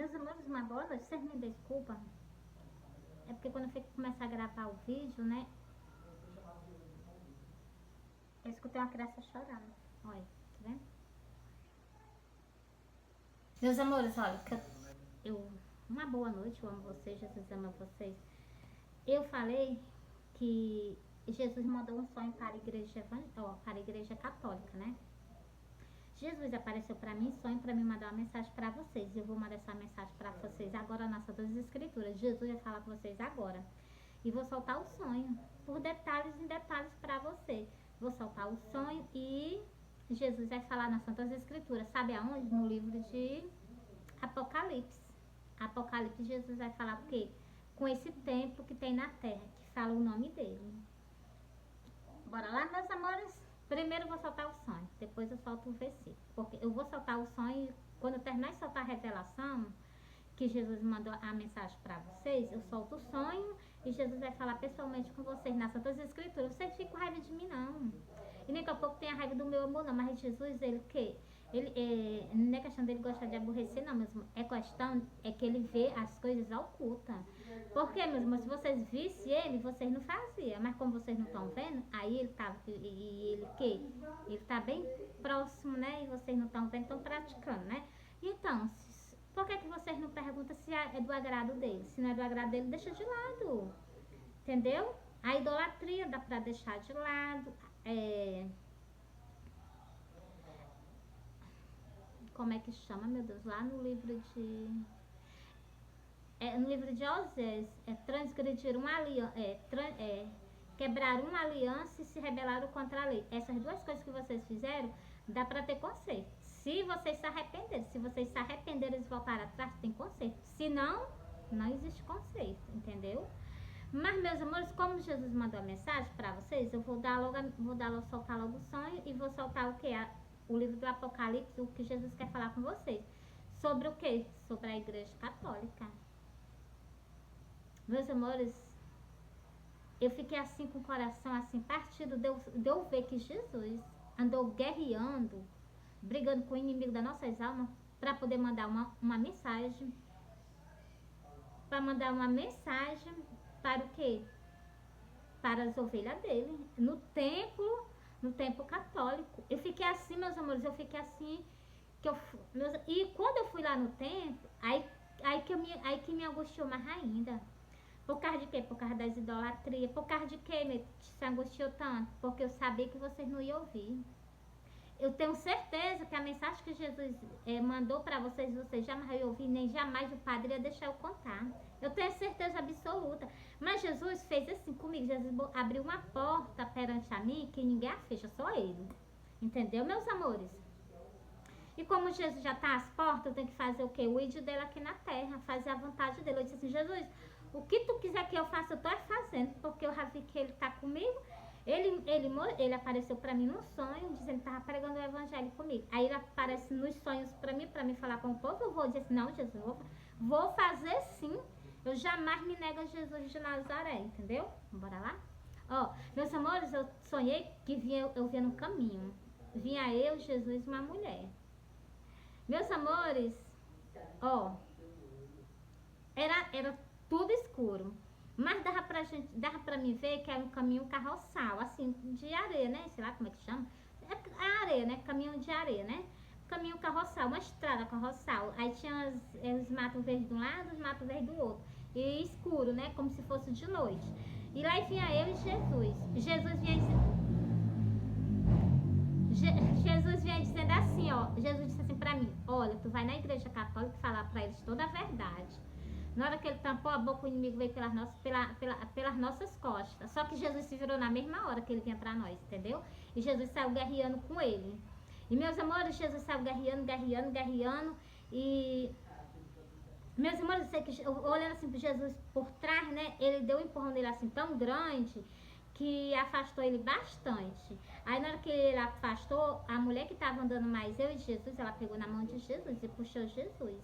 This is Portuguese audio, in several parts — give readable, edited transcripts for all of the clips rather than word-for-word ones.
Meus amores, uma boa noite. Vocês me desculpam. É porque quando eu fico começar a gravar o vídeo, né? Eu escutei uma criança chorando. Olha, tá vendo? Meus amores, olha, uma boa noite, eu amo vocês, Jesus ama vocês. Eu falei que Jesus mandou um sonho para a igreja, para a igreja católica, né? Jesus apareceu para mim em sonho para me mandar uma mensagem para vocês. Eu vou mandar essa mensagem para vocês agora nas Santas Escrituras. Jesus vai falar com vocês agora. E vou soltar o sonho, por detalhes em detalhes para você. Vou soltar o sonho e Jesus vai falar nas Santas Escrituras. Sabe aonde? No livro de Apocalipse. Apocalipse, Jesus vai falar o quê? Com esse templo que tem na terra, que fala o nome dele. Bora lá, meus amores? Primeiro eu vou soltar o sonho, depois eu solto o versículo. Porque eu vou soltar o sonho, quando eu terminar de soltar a revelação, que Jesus mandou a mensagem para vocês, eu solto o sonho e Jesus vai falar pessoalmente com vocês nas Santas Escrituras. Vocês ficam com raiva de mim, não. E nem que a pouco tenha raiva do meu amor, não. Mas Jesus, ele que? Não é questão dele gostar de aborrecer, não, mesmo. É questão é que ele vê as coisas ocultas. Porque, meus irmãos, se vocês vissem ele, vocês não faziam. Mas como vocês não estão vendo, aí ele tá. E ele que? Ele tá bem próximo, né? E vocês não estão vendo, estão praticando, né? Então, por que vocês não perguntam se é do agrado dele? Se não é do agrado dele, deixa de lado. Entendeu? A idolatria dá pra deixar de lado. Como é que chama, meu Deus? Lá no livro de... no livro de Osés, transgredir uma aliança, quebrar uma aliança e se rebelaram contra a lei. Essas duas coisas que vocês fizeram, dá pra ter conserto. Se vocês se arrependerem e voltar atrás, tem conserto. Se não, não existe conserto, entendeu? Mas, meus amores, como Jesus mandou a mensagem para vocês, eu vou soltar logo o sonho e vou soltar o que? O livro do Apocalipse, o que Jesus quer falar com vocês. Sobre o que? Sobre a igreja católica. Meus amores, eu fiquei assim com o coração assim partido de eu ver que Jesus andou guerreando, brigando com o inimigo das nossas almas para poder mandar uma mensagem. Para mandar uma mensagem para o quê? Para as ovelhas dele, no templo católico. Eu fiquei assim, meus amores, e quando eu fui lá no templo, aí que me angustiou mais ainda. Por causa de quê? Por causa das idolatrias. Por causa de quê me se angustiou tanto? Porque eu sabia que vocês não iam ouvir. Eu tenho certeza que a mensagem que Jesus mandou para vocês jamais iam ouvir, nem jamais o padre ia deixar eu contar. Eu tenho certeza absoluta. Mas Jesus fez assim comigo. Jesus abriu uma porta perante a mim que ninguém a fecha, só ele. Entendeu, meus amores? E como Jesus já está às portas, eu tenho que fazer o quê? O ídolo dele aqui na terra, fazer a vontade dele. Eu disse assim, Jesus, o que tu quiser que eu faça, eu tô fazendo, porque eu já vi que ele está comigo. Ele apareceu para mim num sonho, dizendo que estava pregando o evangelho comigo. Aí ele aparece nos sonhos para mim falar com o povo. Eu vou dizer assim, não, Jesus, vou fazer sim. Eu jamais me nego a Jesus de Nazaré, entendeu? Bora lá? Ó, meus amores, eu sonhei que eu via no caminho. Vinha eu, Jesus e uma mulher. Meus amores, ó, era tudo escuro. Mas dava pra mim ver que era um caminho carroçal, assim, de areia, né? Sei lá como é que chama. É areia, né? Caminho de areia, né? Caminho carroçal, uma estrada carroçal. Aí tinha os matos verdes de um lado, os matos verdes do outro. E escuro, né? Como se fosse de noite. E lá vinha eu e Jesus vinha dizendo assim, ó. Jesus disse assim pra mim, olha, tu vai na igreja católica falar pra eles toda a verdade. Na hora que ele tampou a boca, o inimigo veio pelas nossas costas. Só que Jesus se virou na mesma hora que ele vinha pra nós, entendeu? E Jesus saiu guerreando com ele. E, meus amores, Jesus saiu guerreando. E, meus amores, eu sei que, olhando assim para Jesus por trás, né? Ele deu um empurrão nele assim tão grande que afastou ele bastante. Aí, na hora que ele afastou, a mulher que estava andando mais, eu e Jesus, ela pegou na mão de Jesus e puxou Jesus.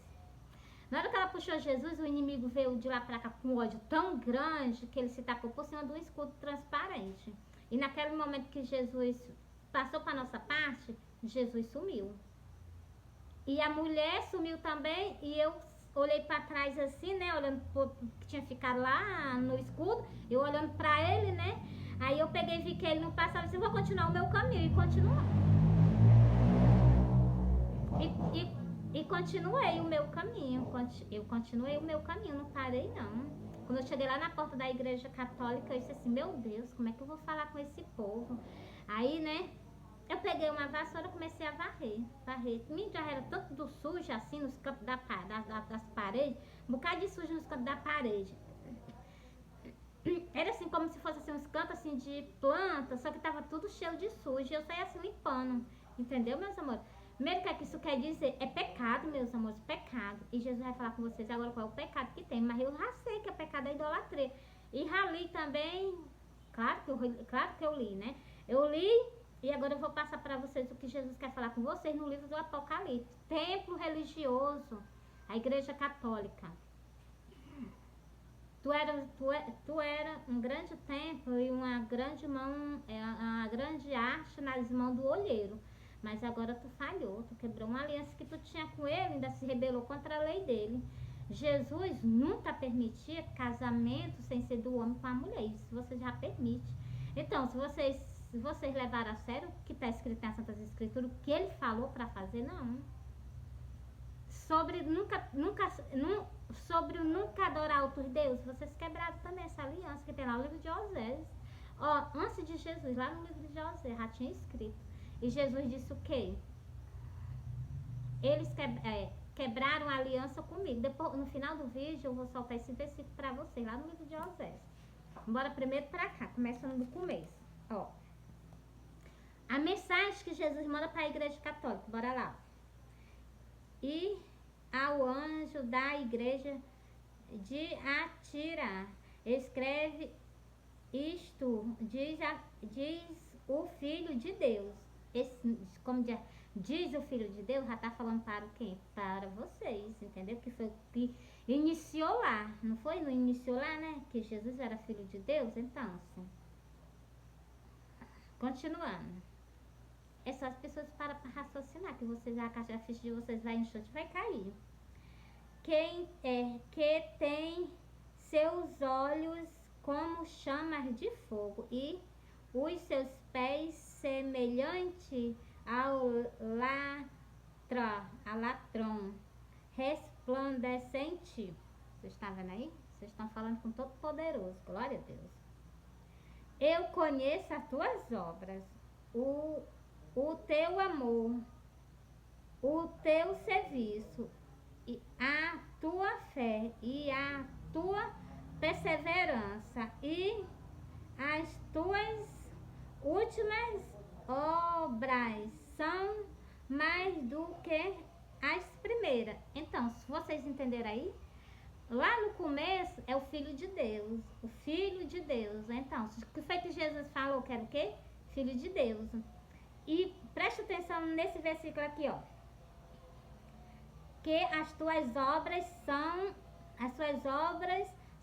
Na hora que ela puxou Jesus, o inimigo veio de lá pra cá com um ódio tão grande que ele se tacou por cima de um escudo transparente. E naquele momento que Jesus passou para nossa parte, Jesus sumiu. E a mulher sumiu também e eu olhei pra trás assim, né? Olhando que tinha ficado lá no escudo. Eu olhando pra ele, né? Aí eu peguei e vi que ele não passava. Eu disse, vou continuar o meu caminho. E continuou. E continuei o meu caminho. Eu continuei o meu caminho, não parei não. Quando eu cheguei lá na porta da igreja católica, eu disse assim, meu Deus, como é que eu vou falar com esse povo? Aí, né, eu peguei uma vassoura e comecei a varrer. Mim já era tanto do sujo assim nos cantos das paredes, um bocado de sujo nos cantos da parede. Era assim como se fosse assim, uns cantos assim de planta, só que tava tudo cheio de sujo. E eu saía assim limpando. Entendeu, meus amores? Primeiro que isso quer dizer é pecado, meus amores, pecado. E Jesus vai falar com vocês agora qual é o pecado que tem. Mas eu já sei que é pecado da idolatria. E já li também, claro que eu li, né? Eu li e agora eu vou passar para vocês o que Jesus quer falar com vocês no livro do Apocalipse. Templo religioso, a igreja católica. Tu era um grande templo e uma grande mão, uma grande arte nas mãos do olheiro. Mas agora tu falhou, tu quebrou uma aliança que tu tinha com ele, ainda se rebelou contra a lei dele. Jesus nunca permitia casamento sem ser do homem com a mulher, isso você já permite. Então, se vocês levaram a sério o que está escrito nas Santas Escrituras, o que ele falou para fazer, não. Sobre o nunca adorar outros deuses, vocês quebraram também essa aliança que tem lá no livro de Osés. Ó, antes de Jesus, lá no livro de Osés, já tinha escrito. E Jesus disse o quê? Eles quebraram a aliança comigo. Depois, no final do vídeo, eu vou soltar esse versículo para vocês, lá no livro de Osés. Bora primeiro para cá, começando do começo. Ó, a mensagem que Jesus manda para a igreja católica, bora lá. E ao anjo da igreja de Atira, escreve isto, diz o Filho de Deus. Como diz o Filho de Deus, já está falando para quem? Para vocês, entendeu? Que foi o que iniciou lá, não foi? Não iniciou lá, né? Que Jesus era Filho de Deus, então, assim. Continuando. É só as pessoas param para raciocinar, que vocês, a caixa ficha de vocês vai enxuto, vai cair. Que tem seus olhos como chamas de fogo e os seus pés semelhante ao latrom resplandecente. Vocês estão vendo aí? Vocês estão falando com todo poderoso, glória a Deus. Eu conheço as tuas obras, o teu amor, o teu serviço, e a tua fé e a tua perseverança e as tuas últimas obras são mais do que as primeiras. Então, se vocês entenderam aí, lá no começo é o Filho de Deus, o Filho de Deus. Então, o que foi que Jesus falou que era o quê? Filho de Deus. E preste atenção nesse versículo aqui, ó. Que as suas obras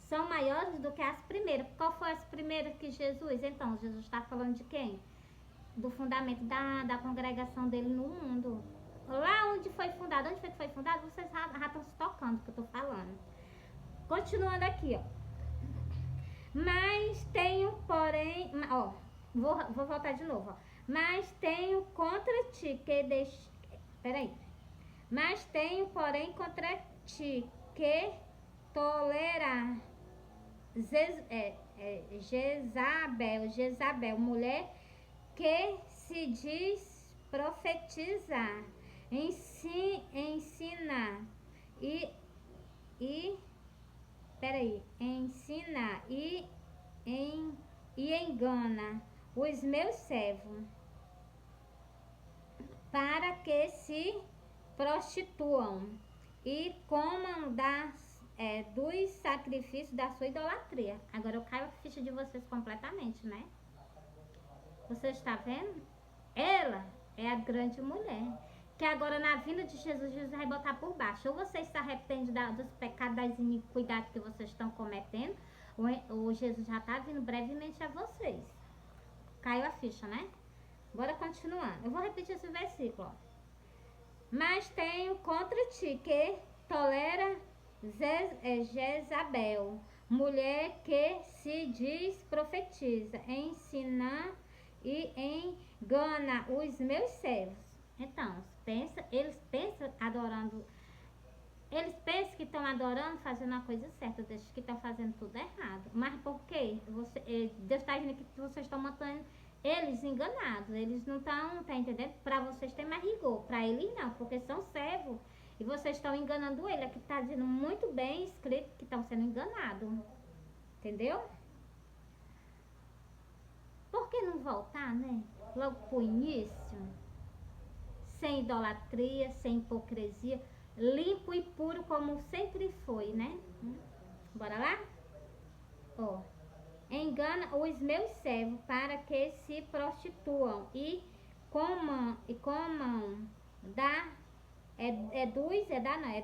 são maiores do que as primeiras. Qual foi as primeiras que Jesus? Então, Jesus está falando de quem? Do fundamento da congregação dele no mundo. Lá onde foi fundado, onde foi que foi fundado, vocês já estão se tocando, que eu estou falando. Continuando aqui, ó. Mas tenho, porém, ó, vou voltar de novo, ó. Mas tenho contra ti Mas tenho, porém, contra ti que tolerar Jezabel, mulher que se diz profetizar, ensina e engana os meus servos para que se prostituam e comam dos sacrifícios da sua idolatria. Agora eu caio a ficha de vocês completamente, né? Você está vendo? Ela é a grande mulher. Que agora na vinda de Jesus, Jesus vai botar por baixo. Ou você está arrependendo dos pecados, das iniquidades que vocês estão cometendo, ou Jesus já está vindo brevemente a vocês. Caiu a ficha, né? Bora continuar. Eu vou repetir esse versículo, ó. Mas tenho contra ti que tolera Jezabel, mulher que se diz profetiza, ensina e engana os meus servos. Então, eles pensam adorando, eles pensam que estão adorando, fazendo a coisa certa, deixam que estão fazendo tudo errado. Mas por quê? Deus está dizendo que vocês estão mantendo eles enganados. Eles não estão, tá entendendo? Para vocês tem mais rigor, para eles não, porque são servos. E vocês estão enganando ele. Aqui está dizendo muito bem escrito que estão sendo enganados. Entendeu? Por que não voltar, né? Logo pro início, sem idolatria, sem hipocrisia, limpo e puro como sempre foi, né? Bora lá? Ó. Engana os meus servos para que se prostituam e comam da é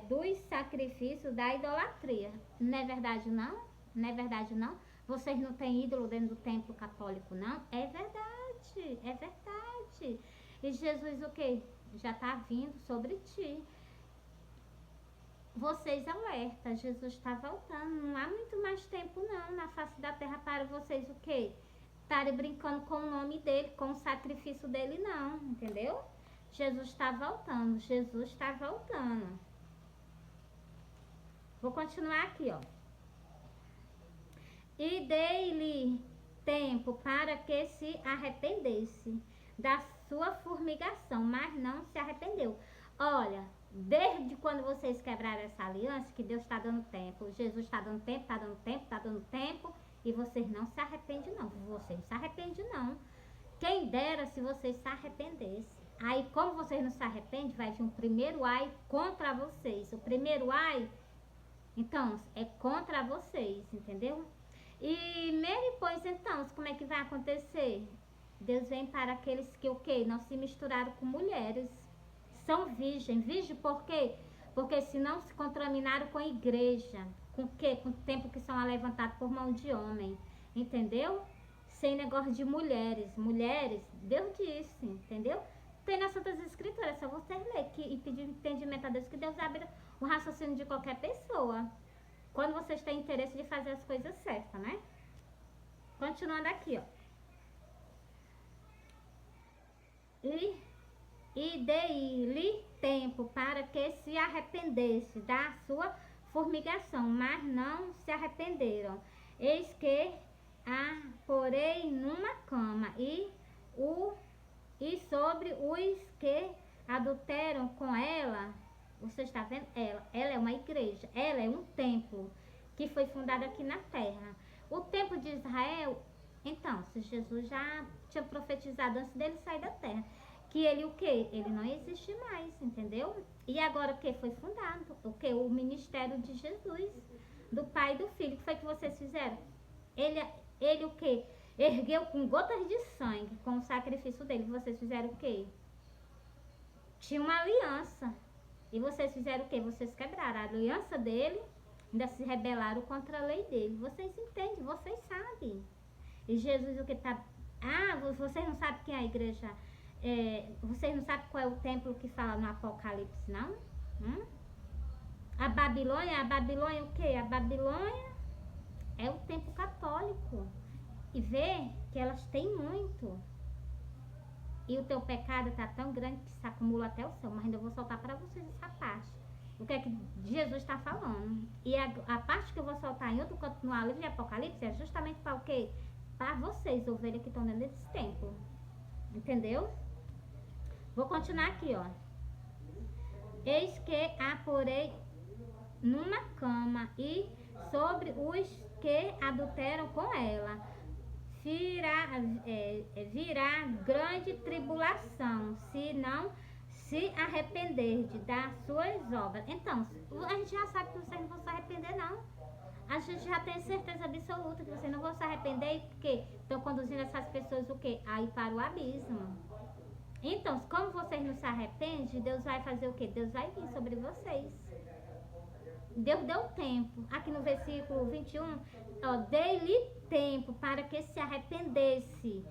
dos sacrifícios da idolatria. Não é verdade não? Não é verdade não? Vocês não têm ídolo dentro do templo católico não? É verdade, é verdade. E Jesus o que? Já está vindo sobre ti. Vocês alerta, Jesus está voltando. Não há muito mais tempo não na face da terra para vocês o quê? Estarem brincando com o nome dele, com o sacrifício dele não, entendeu? Jesus está voltando, Jesus está voltando. Vou continuar aqui, ó. E dei-lhe tempo para que se arrependesse da sua formigação, mas não se arrependeu. Olha, desde quando vocês quebraram essa aliança, que Deus está dando tempo, Jesus está dando tempo, está dando tempo, está dando tempo, e vocês não se arrependem não, vocês não se arrependem não. Quem dera se vocês se arrependessem. Aí, como vocês não se arrependem, vai vir um primeiro ai contra vocês. O primeiro ai, então, é contra vocês, entendeu? E depois, então, como é que vai acontecer? Deus vem para aqueles que o quê? Não se misturaram com mulheres. São virgem. Virgem por quê? Porque se não se contaminaram com a igreja. Com o quê? Com o tempo que são levantados por mão de homem. Entendeu? Sem negócio de mulheres. Mulheres, Deus disse, entendeu? Tem nas Santas Escrituras, é só você ler e pedir entendimento a Deus, que Deus abre o raciocínio de qualquer pessoa. Quando vocês têm interesse de fazer as coisas certas, né? Continuando aqui, ó. E dei-lhe tempo para que se arrependesse da sua formigação, mas não se arrependeram. Eis que a porei numa cama e sobre os que adulteram com ela. Você está vendo? Ela é uma igreja, ela é um templo que foi fundado aqui na terra. O templo de Israel, então, se Jesus já tinha profetizado antes dele sair da terra, que ele o quê? Ele não existe mais, entendeu? E agora o que? Foi fundado, o que? O ministério de Jesus, do Pai e do Filho. O que foi que vocês fizeram? Ele o que? Ergueu com gotas de sangue, com o sacrifício dele. Vocês fizeram o quê? Tinha uma aliança. E vocês fizeram o quê? Vocês quebraram a aliança dele, ainda se rebelaram contra a lei dele. Vocês entendem, vocês sabem. E Jesus o que tá... Ah, vocês não sabem quem é a igreja... vocês não sabem qual é o templo que fala no Apocalipse, não? A Babilônia o quê? A Babilônia é o templo católico. E vê que elas têm muito. E o teu pecado está tão grande que se acumula até o céu. Mas ainda vou soltar para vocês essa parte. O que é que Jesus está falando. E a parte que eu vou soltar em outro canto no livro de Apocalipse é justamente para o quê? Para vocês, ovelhas que estão dentro desse templo. Entendeu? Vou continuar aqui, ó. Eis que a porei numa cama e sobre os que adulteram com ela virá grande tribulação, se não se arrepender das suas obras. Então, a gente já sabe que vocês não vão se arrepender, não. A gente já tem certeza absoluta que vocês não vão se arrepender, porque estão conduzindo essas pessoas o quê? Aí para o abismo. Então, como vocês não se arrependem, Deus vai fazer o quê? Deus vai vir sobre vocês. Deus deu tempo. Aqui no versículo 21, ó, dei-lhe tempo para que se arrependesse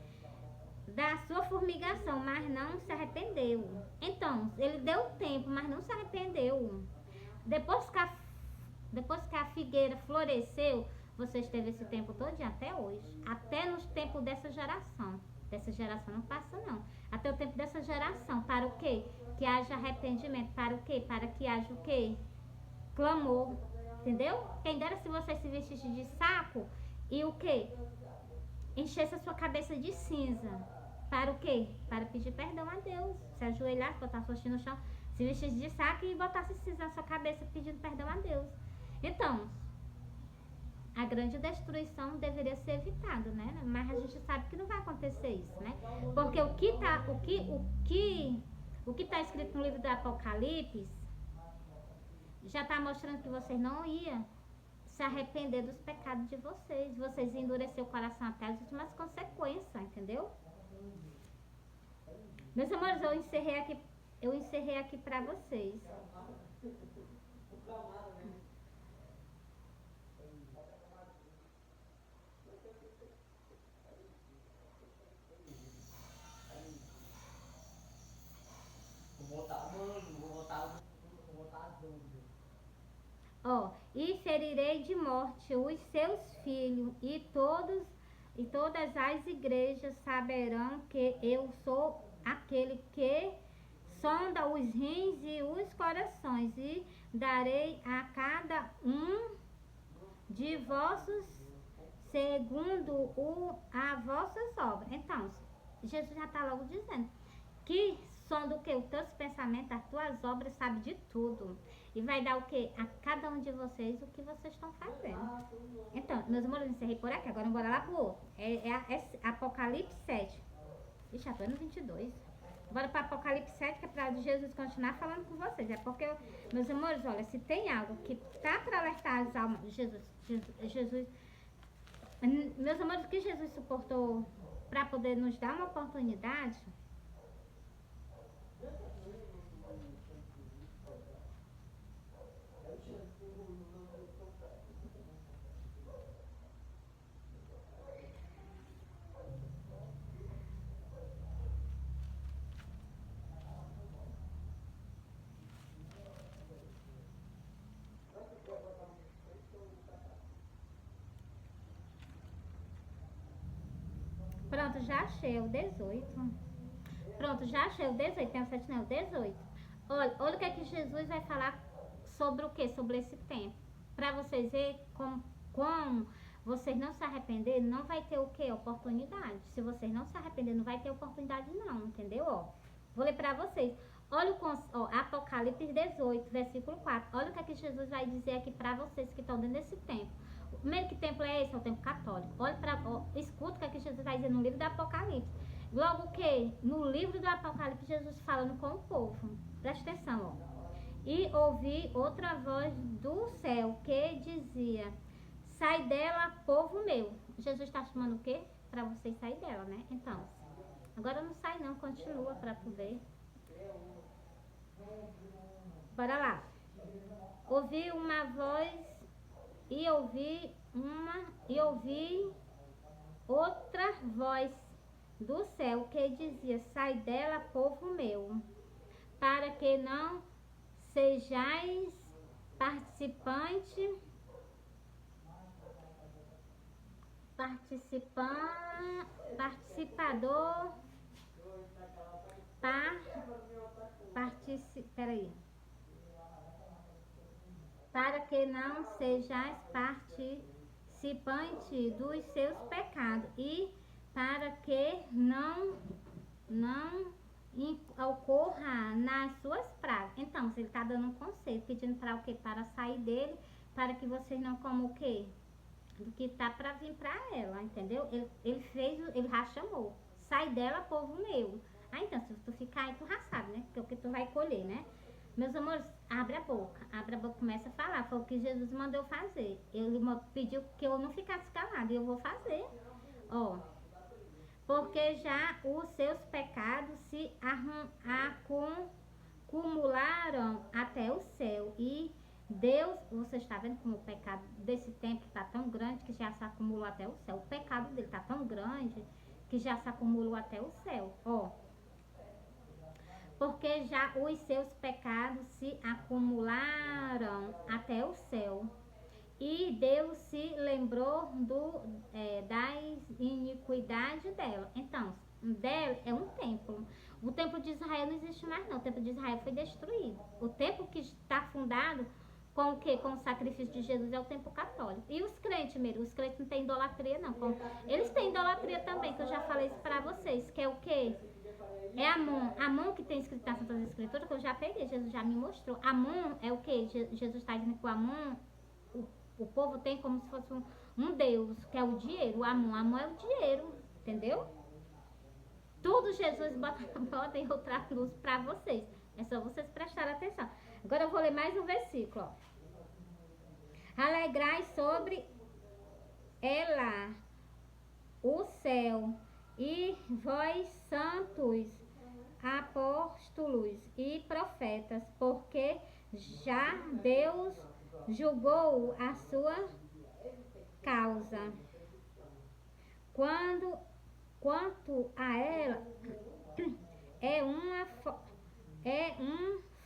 da sua formigação, mas não se arrependeu. Então, ele deu tempo, mas não se arrependeu. Depois que Depois que a figueira floresceu, vocês teve esse tempo todo até hoje. Até nos tempos dessa geração. Dessa geração não passa não. Até o tempo dessa geração. Para o quê? Que haja arrependimento. Para o quê? Para que haja o quê? Clamor. Entendeu? Quem dera se você se vestisse de saco e o quê? Enchesse a sua cabeça de cinza. Para o quê? Para pedir perdão a Deus. Se ajoelhasse, botasse o rosto no chão, se vestisse de saco e botasse cinza na sua cabeça pedindo perdão a Deus. Então, a grande destruição deveria ser evitada, né? Mas a gente sabe que não vai acontecer isso, né? Porque o que tá escrito no livro do Apocalipse já está mostrando que vocês não iam se arrepender dos pecados de vocês. Vocês endurecer o coração até as últimas consequências, entendeu? Meus amores, eu encerrei aqui para vocês. Ó, e ferirei de morte os seus filhos, e todas as igrejas saberão que eu sou aquele que sonda os rins e os corações, e darei a cada um de vossos segundo a vossas obras. Então, Jesus já está logo dizendo que sonda o que? Os teus pensamentos, as tuas obras, sabe de tudo. E vai dar o que? A cada um de vocês o que vocês estão fazendo. Então, meus amores, eu encerrei por aqui. Agora bora lá pro outro. É Apocalipse 7. Ixi, já tô no 22. Bora para Apocalipse 7, que é para Jesus continuar falando com vocês. É porque, meus amores, olha, se tem algo que tá para alertar as almas de Jesus, meus amores, o que Jesus suportou para poder nos dar uma oportunidade. Pronto, já achei o 18. Pronto, já achei o 18. Tem o 7, não, o 18. Olha o que é que Jesus vai falar sobre o que? Sobre esse tempo. Para vocês verem como vocês não se arrepender, não vai ter o que? Oportunidade. Se vocês não se arrepender, não vai ter oportunidade não, entendeu? Ó, vou ler para vocês. Olha Apocalipse 18, versículo 4. Olha o que é que Jesus vai dizer aqui para vocês que estão dentro desse tempo. O primeiro que templo é esse? É o templo católico. Escuta o que é que Jesus vai dizer no livro do Apocalipse. Logo que no livro do Apocalipse, Jesus falando com o povo. Presta atenção, ó. E ouvi outra voz do céu que dizia: sai dela, povo meu. Jesus está chamando o quê? Para vocês sair dela, né? Então, agora não sai não, continua para tu ver. Bora lá. Ouvi uma voz e ouvi outra voz do céu que dizia: sai dela, povo meu, para que não sejais participador, peraí, para que não sejais participante dos seus pecados e para que não ocorra nas suas pragas. Então, ele está dando um conselho, pedindo para o quê? Para sair dele, para que vocês não comam o quê? Do que tá para vir para ela, entendeu? Ele já chamou. Sai dela, povo meu. Ah, então, se tu ficar aí, tu já sabe, né? Porque é o que tu vai colher, né? Meus amores, abre a boca, começa a falar. Foi o que Jesus mandou fazer. Ele pediu que eu não ficasse calada e eu vou fazer. Ó, porque já os seus pecados se acumularam até o céu e Deus, você está vendo como o pecado desse tempo está tão grande que já se acumulou até o céu. O pecado dele está tão grande que já se acumulou até o céu. Ó, porque já os seus pecados se acumularam até o céu. E Deus se lembrou da iniquidade dela. Então, dela é um templo. O templo de Israel não existe mais, não. O templo de Israel foi destruído. O templo que está fundado com o quê? Com o sacrifício de Jesus é o templo católico. E os crentes, mesmo, os crentes não têm idolatria, não. Eles têm idolatria também, que eu já falei isso pra vocês, que é o quê? É Amon. Amon que tem escrito nas Santas Escrituras, que eu já peguei, Jesus já me mostrou. Amon é o quê? Jesus está dizendo que o Amon, o povo tem como se fosse um deus, que é o dinheiro. O Amon. Amon é o dinheiro, entendeu? Tudo Jesus bota em outra luz pra vocês. É só vocês prestarem atenção. Agora eu vou ler mais um versículo, ó. Alegrai sobre ela o céu, e vós santos apóstolos e profetas, porque já Deus julgou a sua causa. Quanto a ela, é um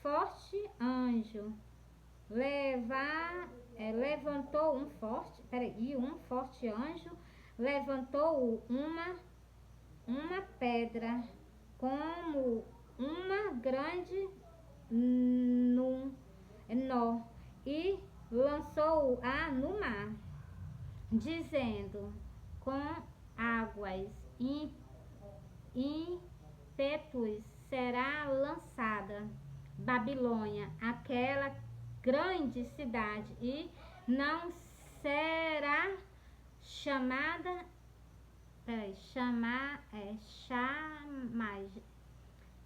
forte anjo. Levantou um forte anjo levantou uma pedra como uma grande nó e lançou-a no mar, dizendo: com águas ímpetos será lançada Babilônia, aquela grande cidade, e não será chamada jamais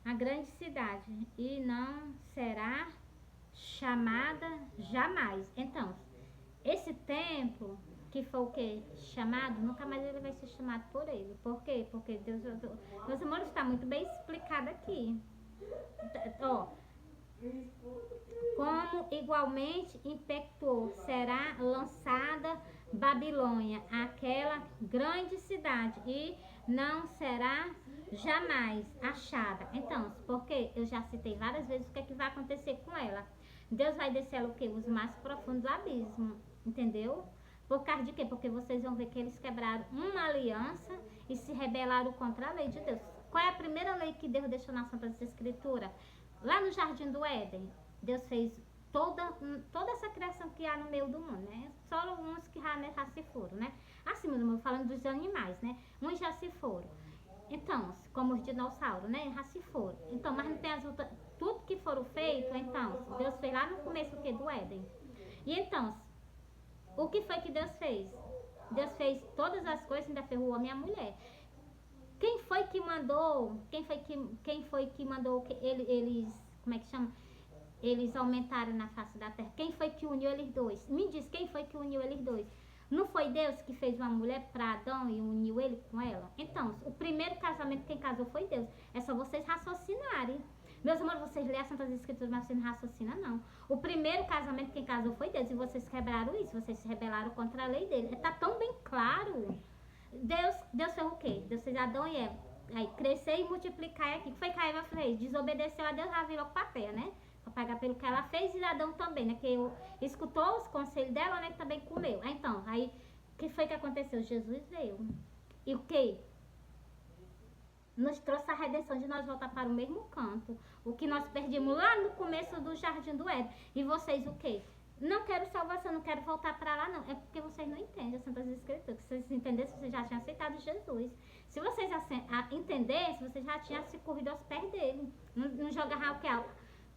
a grande cidade, e não será chamada jamais. Então, esse templo que foi o que? Chamado, nunca mais ele vai ser chamado por ele. Por quê? Porque Deus, meus amores, está muito bem explicado aqui. Ó, como igualmente impactou, será lançada Babilônia, aquela grande cidade, e não será jamais achada. Então, porque eu já citei várias vezes o que é que vai acontecer com ela. Deus vai descer ela o quê? Os mais profundos do abismo, entendeu? Por causa de quê? Porque vocês vão ver que eles quebraram uma aliança e se rebelaram contra a lei de Deus. Qual é a primeira lei que Deus deixou na Santa Escritura? Lá no Jardim do Éden, Deus fez toda essa criação que há no meio do mundo, né? Só uns que já se foram, né? Assim, meu irmão, falando dos animais, né? Uns já se foram. Então, como os dinossauros, né? Já se foram. Então, mas não tem as outras... Tudo que foram feito, então, Deus fez lá no começo o quê? Do Éden. E então, o que foi que Deus fez? Deus fez todas as coisas, ainda fez o homem e a mulher. Quem foi que mandou? Quem foi que mandou que eles, como é que chama? Eles aumentaram na face da terra. Quem foi que uniu eles dois? Me diz, quem foi que uniu eles dois? Não foi Deus que fez uma mulher para Adão e uniu ele com ela? Então, o primeiro casamento quem casou foi Deus. É só vocês raciocinarem. Meus amores, vocês lêem as Santas Escrituras, mas vocês não raciocinam, não. O primeiro casamento quem casou foi Deus, e vocês quebraram isso, vocês se rebelaram contra a lei dele. Está tão bem claro. Deus fez o quê? Deus fez Adão e Eva. Aí, crescer e multiplicar aqui. O que foi que a Eva fez? Desobedeceu a Deus, ela virou pra terra, né? Pra pagar pelo que ela fez, e Adão também, né? Que escutou os conselhos dela, né? Que também comeu. Então, aí, o que foi que aconteceu? Jesus veio. E o quê? Nos trouxe a redenção de nós voltar para o mesmo canto. O que nós perdemos lá no começo do Jardim do Éden. E vocês o quê? Não quero salvação, não quero voltar para lá, não. É porque vocês não entendem as Santas Escrituras. Se vocês entendessem, vocês já tinham aceitado Jesus. Se vocês entendessem, vocês já tinham se corrido aos pés dele. Não jogavam o que é.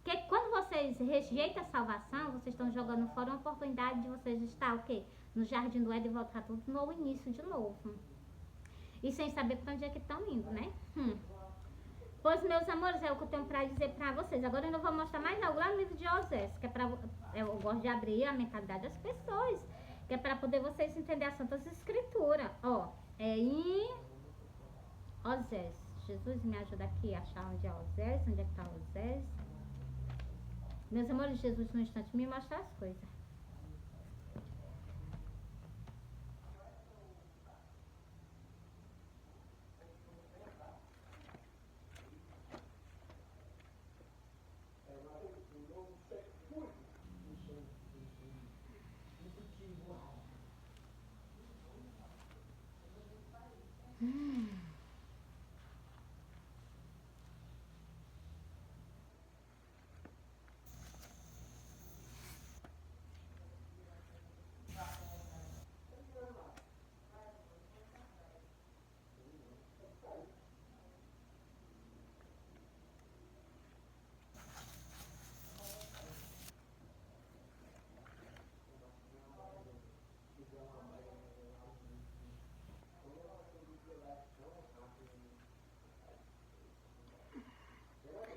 Porque quando vocês rejeitam a salvação, vocês estão jogando fora uma oportunidade de vocês estar o quê? No Jardim do Éden e voltar tudo no início de novo. E sem saber para onde é que estão indo, né? Pois, meus amores, é o que eu tenho para dizer para vocês. Agora eu não vou mostrar mais algo lá no livro de Osés, que é para... Eu gosto de abrir a mentalidade das pessoas, que é para poder vocês entenderem as Santas Escrituras. Ó, é em Osés. Jesus me ajuda aqui a achar onde é Osés, onde é que está Osés. Meus amores, Jesus no instante me mostra as coisas.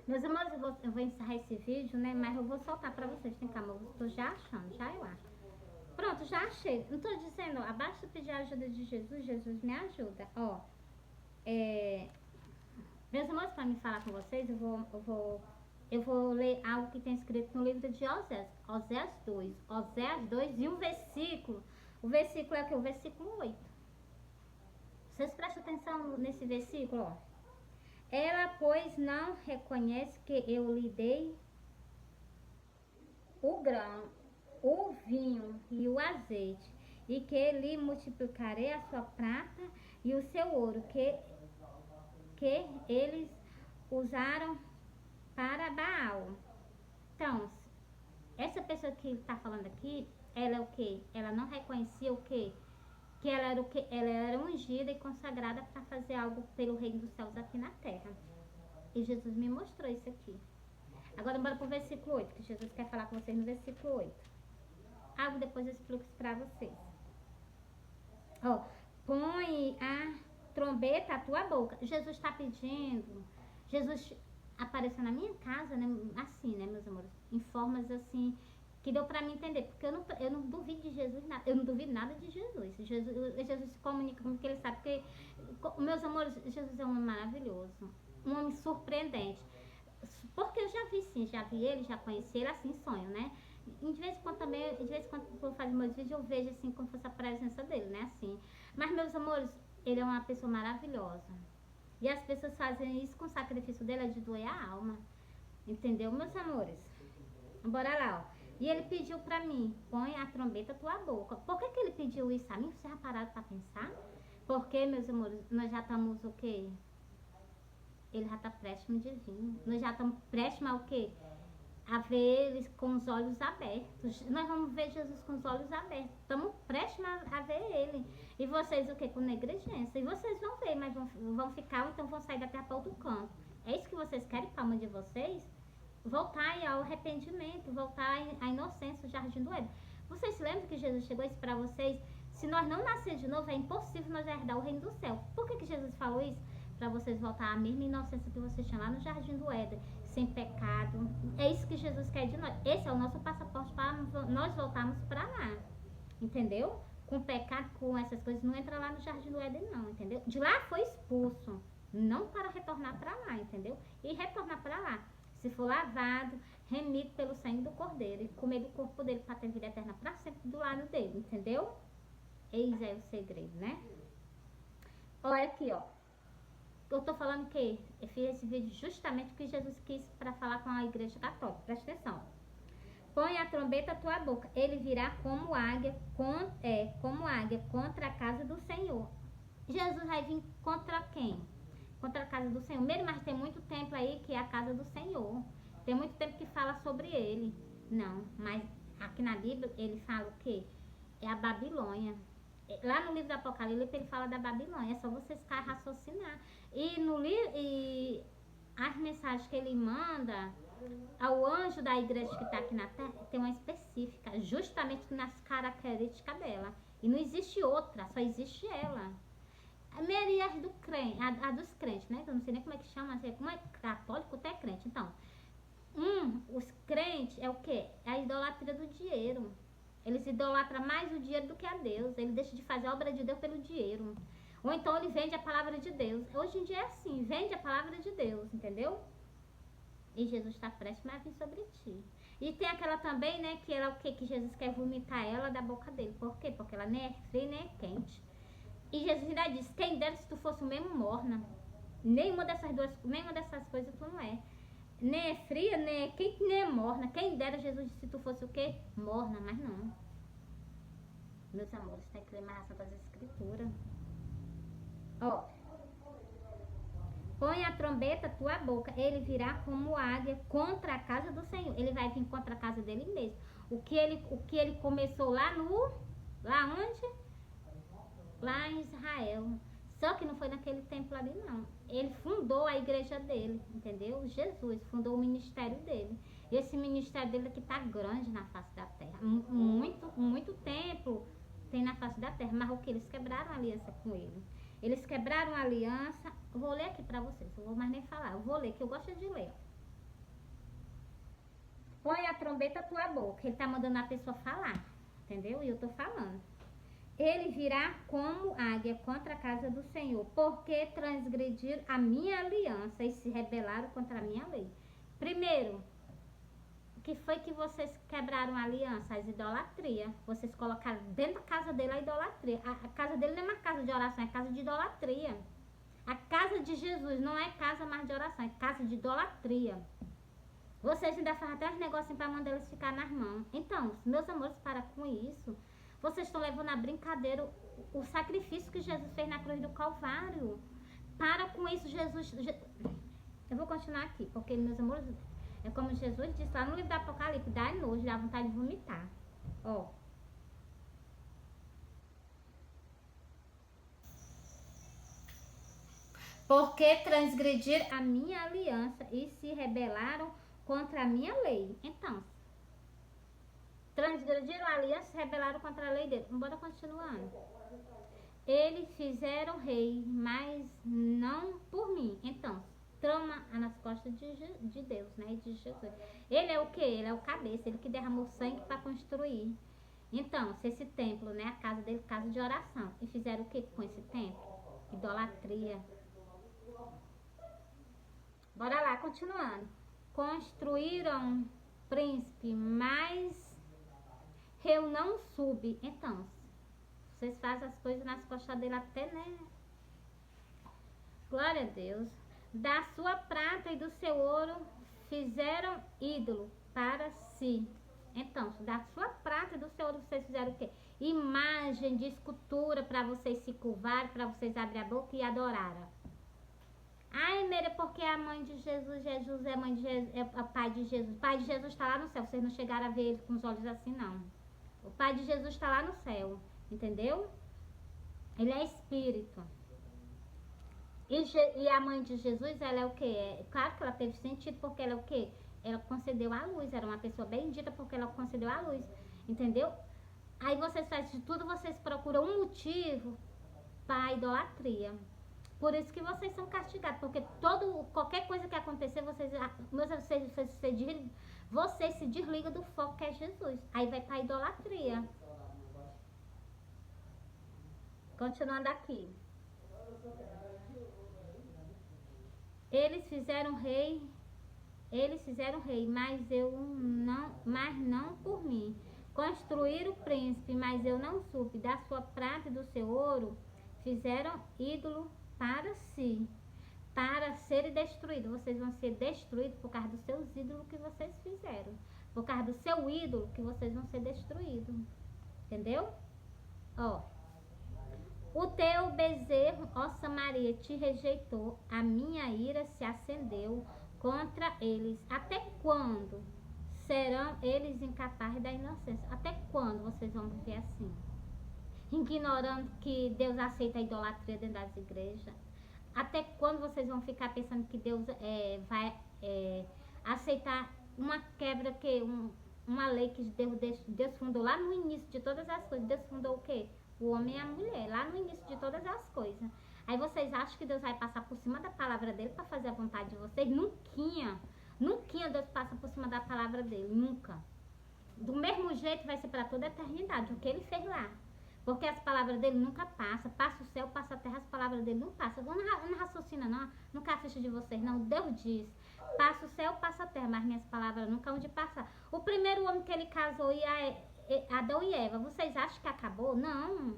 Meus amores, eu vou encerrar esse vídeo, né? Mas eu vou soltar pra vocês. Tem calma, eu tô já achando, já eu acho. Pronto, já achei. Não tô dizendo, ó, abaixo pedir a ajuda de Jesus, Jesus me ajuda. Ó, é, meus amores, para me falar com vocês, eu vou ler algo que tem escrito no livro de Oséias, Oséias 2 e um versículo. O versículo é o que? O versículo 8. Vocês prestem atenção nesse versículo, ó. Ela, pois, não reconhece que eu lhe dei o grão, o vinho e o azeite, e que lhe multiplicarei a sua prata e o seu ouro, que eles usaram para Baal. Então, essa pessoa que está falando aqui, ela é o quê? Ela não reconhecia o quê? Que ela era o quê? Ela era ungida e consagrada para fazer algo pelo reino dos céus aqui na terra. E Jesus me mostrou isso aqui. Agora bora pro versículo 8, que Jesus quer falar com vocês no versículo 8. Algo depois eu explico isso para vocês. Ó, põe a trombeta à tua boca. Jesus está pedindo. Jesus apareceu na minha casa, né? Assim, né, meus amores? Em formas assim que deu para mim entender, porque eu não duvido de Jesus nada, eu não duvido nada de Jesus. Jesus se comunica comigo, porque ele sabe que, meus amores, Jesus é um homem maravilhoso, um homem surpreendente, porque eu já vi sim, já vi ele, já conheci ele assim, sonho, né? E de vez em quando também, de vez em quando eu faço meus vídeos, eu vejo assim como fosse a presença dele, né? Assim. Mas, meus amores, ele é uma pessoa maravilhosa. E as pessoas fazem isso com o sacrifício dele, é de doer a alma. Entendeu, meus amores? Bora lá, ó. E ele pediu pra mim, põe a trombeta à tua boca. Por que ele pediu isso a mim? Você já pararam pra pensar? Porque, meus amores, nós já estamos o quê? Ele já está próximo de vir. Nós já estamos próximo ao quê? A ver eles com os olhos abertos. Nós vamos ver Jesus com os olhos abertos. Estamos prestes a ver ele. E vocês o quê? Com negligência. E vocês vão ver, mas vão ficar ou então vão sair da terra para outro canto. É isso que vocês querem para a alma de vocês? Voltar ao arrependimento, voltar à inocência, o jardim do Éden. Vocês se lembram que Jesus chegou e disse para vocês? Se nós não nascer de novo, é impossível nós herdar o reino do céu. Por que Jesus falou isso? Para vocês voltar à mesma inocência que vocês tinham lá no jardim do Éden, sem pecado. É isso que Jesus quer de nós. Esse é o nosso passaporte para nós voltarmos para lá. Entendeu? Com pecado, com essas coisas, não entra lá no jardim do Éden não, entendeu? De lá foi expulso, não para retornar para lá, entendeu? E retornar para lá, se for lavado, remido pelo sangue do Cordeiro e comer do corpo dele para ter vida eterna para sempre do lado dele, entendeu? Eis é o segredo, né? Olha aqui, ó. Eu tô falando que eu fiz esse vídeo justamente porque Jesus quis para falar com a igreja católica. Presta atenção. Põe a trombeta à tua boca. Ele virá como águia, como águia contra a casa do Senhor. Jesus vai vir contra quem? Contra a casa do Senhor. Mesmo, mas tem muito tempo aí que é a casa do Senhor. Tem muito tempo que fala sobre ele. Não, mas aqui na Bíblia ele fala o quê? É a Babilônia. Lá no livro do Apocalipse ele fala da Babilônia. É só vocês ficarem raciocinar. E as mensagens que ele manda ao anjo da igreja que está aqui na terra, tem uma específica, justamente nas características dela. E não existe outra, só existe ela. A maioria do crente, a dos crentes, né? Eu não sei nem como é que chama, como é católico até crente. Então, os crentes é o quê? É a idolatria do dinheiro. Eles idolatram mais o dinheiro do que a Deus. Ele deixa de fazer a obra de Deus pelo dinheiro. Ou então ele vende a palavra de Deus. Hoje em dia é assim, vende a palavra de Deus, entendeu? E Jesus está prestes a vir sobre ti. E tem aquela também, né, que ela o que? Que Jesus quer vomitar ela da boca dele. Por quê? Porque ela nem é fria, nem é quente. E Jesus ainda disse, quem dera se tu fosse o mesmo morna. Nenhuma dessas coisas tu não é. Nem é fria, nem é quente, nem é morna. Quem dera Jesus disse, se tu fosse o quê? Morna, mas não. Meus amores, tem que ler mais das escrituras. Ó, põe a trombeta à tua boca, ele virá como águia contra a casa do Senhor. Ele vai vir contra a casa dele mesmo. O que ele começou lá onde? Lá em Israel. Só que não foi naquele templo ali não. Ele fundou a igreja dele, entendeu? Jesus fundou o ministério dele. Esse ministério dele aqui tá grande na face da terra. Muito templo tem na face da terra. Mas o que? Eles quebraram a aliança com ele. Eles quebraram a aliança. Eu vou ler aqui pra vocês. Eu vou mais nem falar. Eu vou ler, que eu gosto de ler. Põe a trombeta à tua boca. Ele tá mandando a pessoa falar. Entendeu? E eu tô falando. Ele virá como águia contra a casa do Senhor, porque transgrediram a minha aliança e se rebelaram contra a minha lei. Primeiro, o que foi que vocês quebraram a aliança? As idolatrias. Vocês colocaram dentro da casa dele a idolatria. A casa dele não é uma casa de oração, é casa de idolatria. A casa de Jesus não é casa mais de oração, é casa de idolatria. Vocês ainda fazem até os negocinhos para mandar eles ficar nas mãos. Então, meus amores, para com isso. Vocês estão levando a brincadeira o sacrifício que Jesus fez na cruz do Calvário. Para com isso, Jesus. Eu vou continuar aqui, porque, meus amores, é como Jesus disse lá no livro do Apocalipse: dá nojo, dá vontade de vomitar. Ó. Porque transgrediram a minha aliança e se rebelaram contra a minha lei. Então, transgrediram a aliança e se rebelaram contra a lei dele. Bora continuando. Eles fizeram rei, mas não por mim. Então, trama nas costas de Deus, né? De Jesus. Ele é o que? Ele é o cabeça, ele que derramou sangue para construir. Então, se esse templo, né? A casa dele, casa de oração. E fizeram o que com esse templo? Idolatria. Bora lá, continuando. Construíram príncipe, mas eu não subi. Então, vocês fazem as coisas nas costas dele até, né? Glória a Deus. Da sua prata e do seu ouro fizeram ídolo para si. Então, da sua prata e do seu ouro vocês fizeram o quê? Imagem de escultura para vocês se curvarem, para vocês abrir a boca e adoraram. Ai, Meire, porque a mãe de Jesus, Jesus é mãe de Jesus, é o pai de Jesus. O pai de Jesus está lá no céu. Vocês não chegaram a ver ele com os olhos assim, não. O pai de Jesus está lá no céu. Entendeu? Ele é espírito. E a mãe de Jesus, ela é o quê? Claro que ela teve sentido, porque ela é o quê? Ela concedeu a luz. Era uma pessoa bendita porque ela concedeu a luz. Entendeu? Aí vocês fazem de tudo, vocês procuram um motivo para a idolatria. Por isso que vocês são castigados, porque qualquer coisa que acontecer, vocês se desligam do foco que é Jesus. Aí vai para a idolatria. Continuando aqui. Eles fizeram rei, mas não por mim. Construíram príncipe, mas eu não subi. Da sua prata e do seu ouro fizeram ídolo para si, para serem destruídos. Vocês vão ser destruídos por causa dos seus ídolos que vocês fizeram. Por causa do seu ídolo que vocês vão ser destruídos. Entendeu? Ó. O teu bezerro, ó Samaria, te rejeitou. A minha ira se acendeu contra eles. Até quando serão eles incapazes da inocência? Até quando vocês vão viver assim? Ignorando que Deus aceita a idolatria dentro das igrejas? Até quando vocês vão ficar pensando que Deus vai aceitar uma quebra, uma lei que Deus fundou lá no início de todas as coisas? Deus fundou o quê? O homem e a mulher, lá no início de todas as coisas. Aí vocês acham que Deus vai passar por cima da palavra dele para fazer a vontade de vocês? Nunca Deus passa por cima da palavra dele, nunca. Do mesmo jeito vai ser para toda a eternidade, o que ele fez lá. Porque as palavras dele nunca passam. Passa o céu, passa a terra, as palavras dele não passam. Não raciocina não capricha de vocês, não. Deus diz, passa o céu, passa a terra, mas minhas palavras nunca hão de passar. O primeiro homem que ele casou Adão e Eva, vocês acham que acabou? Não.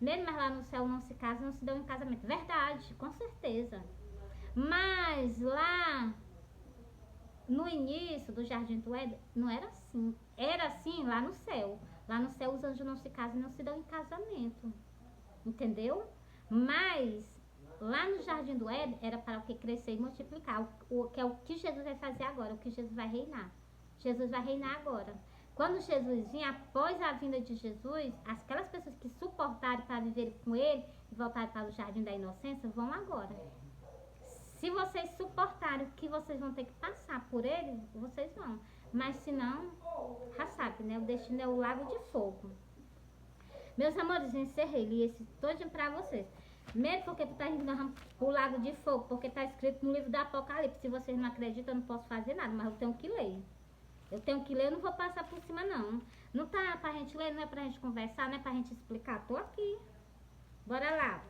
Mesmo mas lá no céu não se casa, não se dão em casamento. Verdade, com certeza. Mas lá no início do Jardim do Éden, não era assim. Era assim lá no céu. Lá no céu os anjos não se casam e não se dão em casamento. Entendeu? Mas lá no Jardim do Éden era para o que crescer e multiplicar. Que é o que Jesus vai fazer agora, o que Jesus vai reinar. Jesus vai reinar agora. Quando Jesus vir, após a vinda de Jesus, aquelas pessoas que suportaram para viver com ele e voltarem para o Jardim da Inocência, vão agora. Se vocês suportarem o que vocês vão ter que passar por ele, vocês vão. Mas se não, já sabe, né? O destino é o lago de fogo. Meus amores, encerrei, li esse todinho pra vocês. Mesmo porque tu tá indo pro lago de fogo, porque tá escrito no livro do Apocalipse. Se vocês não acreditam, eu não posso fazer nada, mas eu tenho que ler. Eu tenho que ler, eu não vou passar por cima, não. Não tá pra gente ler, não é pra gente conversar, não é pra gente explicar. Tô aqui. Bora lá.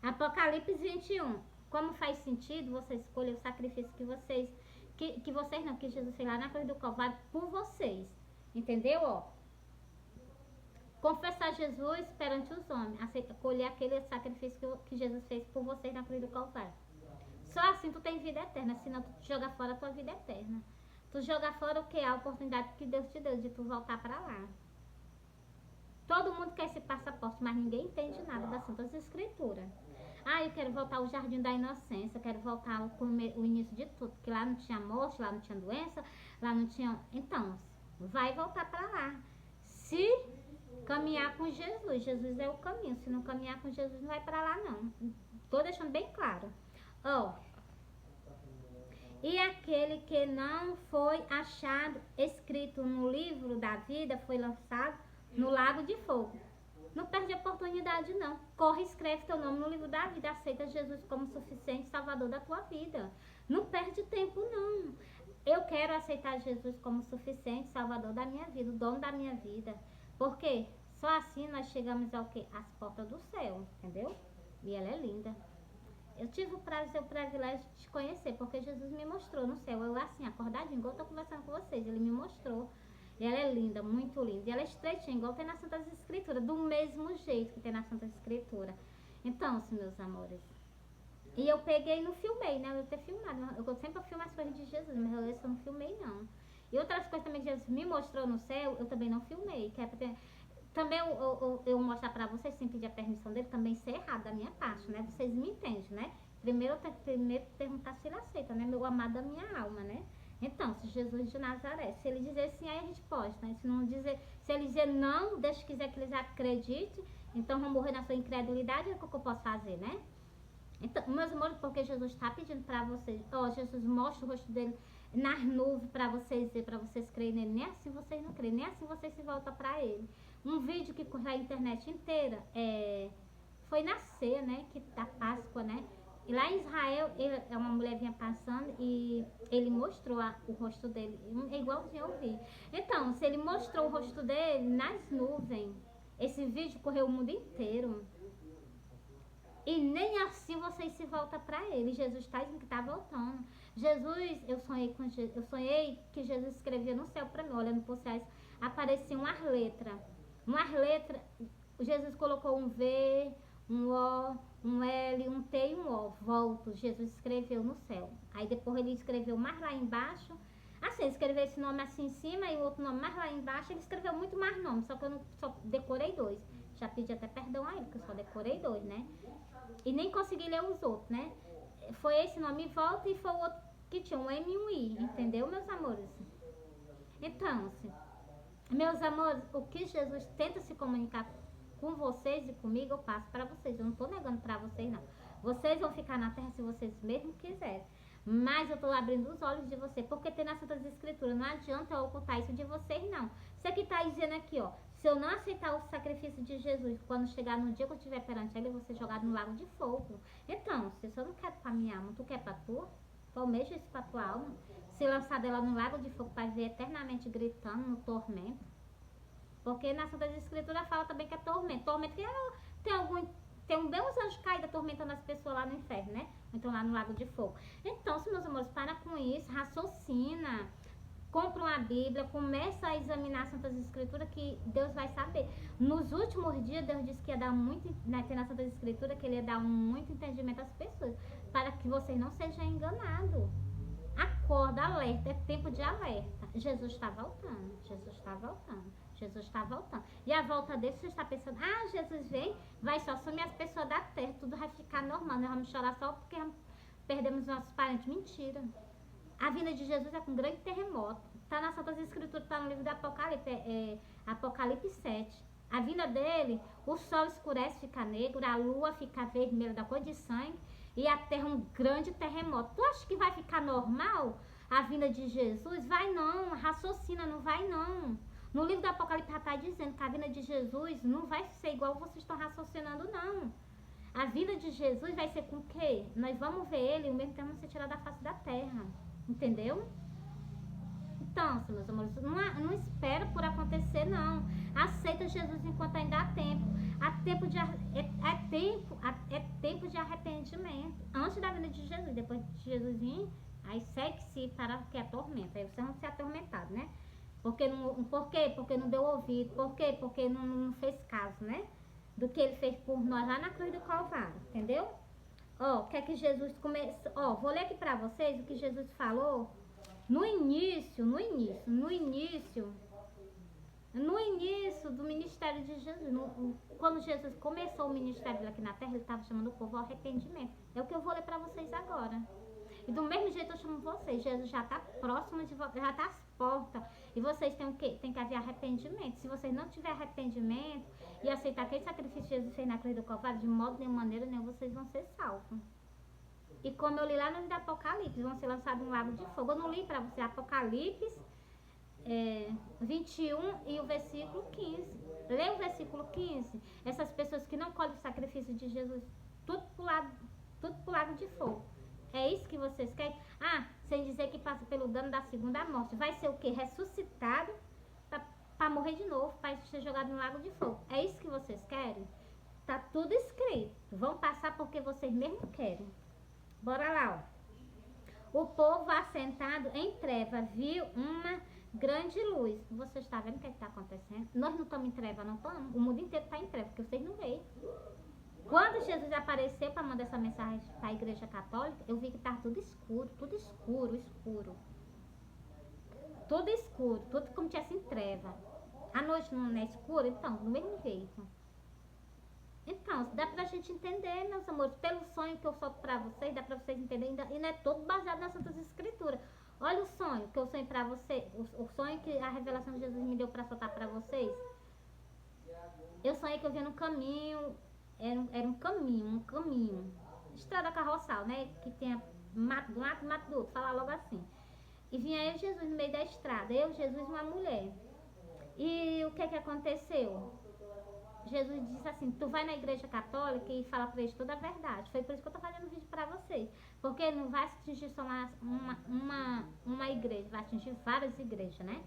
Apocalipse 21. Como faz sentido você escolher o sacrifício que vocês... Que vocês não, que Jesus fez lá na cruz do Calvário por vocês. Entendeu, ó? Confessar Jesus perante os homens. Colher aquele sacrifício que Jesus fez por vocês na cruz do Calvário. Só assim tu tem vida eterna, senão tu joga fora a tua vida eterna. Tu joga fora o que? A oportunidade que Deus te deu de tu voltar pra lá. Todo mundo quer esse passaporte, mas ninguém entende nada das Santas Escrituras. Ah, eu quero voltar ao Jardim da Inocência, eu quero voltar ao o início de tudo, porque lá não tinha morte, lá não tinha doença, lá não tinha... Então, vai voltar pra lá. Se caminhar com Jesus, Jesus é o caminho. Se não caminhar com Jesus, não vai pra lá, não. Tô deixando bem claro. Ó, e aquele que não foi achado escrito no livro da vida foi lançado no lago de fogo. Não perde a oportunidade, não. Corre e escreve teu nome no livro da vida. Aceita Jesus como suficiente salvador da tua vida. Não perde tempo, não. Eu quero aceitar Jesus como suficiente salvador da minha vida, o dono da minha vida. Porque só assim nós chegamos ao quê? Às portas do céu, entendeu? E ela é linda. Eu tive o privilégio de te conhecer, porque Jesus me mostrou no céu. Eu assim, acordadinho, igual eu tô conversando com vocês. Ele me mostrou. E ela é linda, muito linda. E ela é estreitinha, igual tem nas Santas Escrituras. Do mesmo jeito que tem nas Santas Escrituras. Então, meus amores. E eu peguei e não filmei, né? Eu ter filmado. Eu sempre filmo as coisas de Jesus, mas eu não filmei, não. E outras coisas também que Jesus me mostrou no céu, eu também não filmei. Que é pra ter... Também eu mostrar pra vocês, sem pedir a permissão dele, também ser errado da minha parte, né? Vocês me entendem, né? Primeiro eu tenho que perguntar se ele aceita, né? Meu amado da minha alma, né? Então, se Jesus de Nazaré, se ele dizer sim, aí a gente pode, né? Se não dizer, se ele dizer não, deixa quiser que eles acreditem, então vão morrer na sua incredulidade, é o que eu posso fazer, né? Então, meus amores, porque Jesus está pedindo para vocês, ó, Jesus mostra o rosto dele nas nuvens para vocês ver, para vocês crerem nele, nem assim vocês não creem, nem assim vocês se voltam para ele. Um vídeo que correu a internet inteira, foi na ceia, né, que da Páscoa, né? E lá em Israel, uma mulher vinha passando e ele mostrou o rosto dele, igualzinho eu vi. Então, se ele mostrou o rosto dele nas nuvens, esse vídeo correu o mundo inteiro. E nem assim vocês se voltam para ele. Jesus está dizendo que está voltando. Jesus, eu sonhei que Jesus escrevia no céu para mim, olhando para os céus, apareciam umas letras. Jesus colocou um V, um O, um L, um T e um O. Volto. Jesus escreveu no céu. Aí depois ele escreveu mais lá embaixo. Assim, ele escreveu esse nome assim em cima e o outro nome mais lá embaixo. Ele escreveu muito mais nomes, só que eu só decorei 2. Já pedi até perdão a ele, porque eu só decorei 2, né? E nem consegui ler os outros, né? Foi esse nome Volta e foi o outro que tinha um M e um I, entendeu, meus amores? Então, meus amores, o que Jesus tenta se comunicar com vocês e comigo, eu passo para vocês. Eu não tô negando para vocês, não. Vocês vão ficar na terra se vocês mesmo quiserem. Mas eu tô abrindo os olhos de vocês, porque tem nas Santas Escrituras. Não adianta eu ocultar isso de vocês, não. Isso aqui tá dizendo aqui, ó. Se eu não aceitar o sacrifício de Jesus, quando chegar no dia que eu estiver perante ele, eu vou ser jogado no lago de fogo. Então, se eu não quero pra minha alma, tu quer pra tua? Tu almeja isso pra tua alma? Se lançar dela no lago de fogo pra ver eternamente gritando no tormento? Porque na Santa Escritura fala também que é tormento. Tormento que tem bem uns anjos caídos atormentando as pessoas lá no inferno, né? Então lá no lago de fogo. Então, se meus amores, para com isso, raciocina. Compra uma Bíblia, começa a examinar as Santas Escrituras que Deus vai saber. Nos últimos dias, Deus disse que ia dar muito, né, na Santas Escrituras, que ele ia dar muito entendimento às pessoas, para que vocês não sejam enganados. Acorda, alerta, é tempo de alerta. Jesus está voltando, Jesus está voltando, Jesus está voltando. E a volta dele, você está pensando, Jesus vem, vai só sumir as pessoas da terra, tudo vai ficar normal, nós vamos chorar só porque perdemos nossos parentes. Mentira. A vinda de Jesus é com um grande terremoto. Está nas Santas Escrituras, está no livro do Apocalipse, Apocalipse 7. A vinda dele, o sol escurece, fica negro, a lua fica vermelha da cor de sangue e a terra um grande terremoto. Tu acha que vai ficar normal a vinda de Jesus? Vai não, raciocina, não vai não. No livro do Apocalipse já está dizendo que a vinda de Jesus não vai ser igual vocês estão raciocinando, não. A vinda de Jesus vai ser com o quê? Nós vamos ver ele e o mesmo tempo não ser tirado da face da terra. Entendeu? Então, meus amores, não espera por acontecer, não. Aceita Jesus enquanto ainda há tempo. É tempo de arrependimento. Antes da vinda de Jesus, depois de Jesus vir, aí segue-se para que é tormenta. Aí vocês vão ser atormentados, né? Por quê? Porque não deu ouvido. Por quê? Porque não fez caso, né? Do que ele fez por nós lá na cruz do Calvário, entendeu? Ó, quer que Jesus comece... Ó, vou ler aqui pra vocês o que Jesus falou no início do ministério de Jesus. Quando Jesus começou o ministério aqui na terra, ele estava chamando o povo ao arrependimento. É o que eu vou ler pra vocês agora. E do mesmo jeito eu chamo vocês. Jesus já está próximo de vocês, já está às portas. E vocês têm que haver arrependimento. Se vocês não tiverem arrependimento e aceitar aquele sacrifício que Jesus fez na cruz do Calvário, de modo nenhuma maneira, nem vocês vão ser salvos. E como eu li lá no livro do Apocalipse, vão ser lançados no lago de fogo. Eu não li para você Apocalipse 21 e o versículo 15. Lê o versículo 15. Essas pessoas que não colhem o sacrifício de Jesus, tudo pro lago de fogo. É isso que vocês querem? Ah, sem dizer que passa pelo dano da segunda morte. Vai ser o quê? Ressuscitado para morrer de novo, para ser jogado no lago de fogo. É isso que vocês querem? Tá tudo escrito. Vão passar porque vocês mesmo querem. Bora lá, ó. O povo assentado em treva viu uma grande luz. Você está vendo o que está acontecendo? Nós não estamos em treva, não estamos? O mundo inteiro está em treva, porque vocês não veem. Quando Jesus apareceu para mandar essa mensagem para a igreja católica, eu vi que estava tudo escuro. Tudo como tivesse em treva. A noite não é escura? Então, do mesmo jeito. Então, dá pra gente entender, meus amores, pelo sonho que eu solto pra vocês, dá pra vocês entenderem, e não é todo baseado nas Santas Escrituras. Olha o sonho que eu sonho pra vocês, o sonho que a revelação de Jesus me deu pra soltar pra vocês. Eu sonhei que eu via no caminho, era um caminho, estrada carroçal, né, que tinha mato de um lado, mato do outro, falar logo assim. E vinha eu e Jesus no meio da estrada, eu, Jesus e uma mulher. E o que aconteceu? Jesus disse assim, tu vai na igreja católica e fala pra eles toda a verdade. Foi por isso que eu tô fazendo vídeo pra vocês. Porque não vai atingir só uma igreja, vai atingir várias igrejas, né?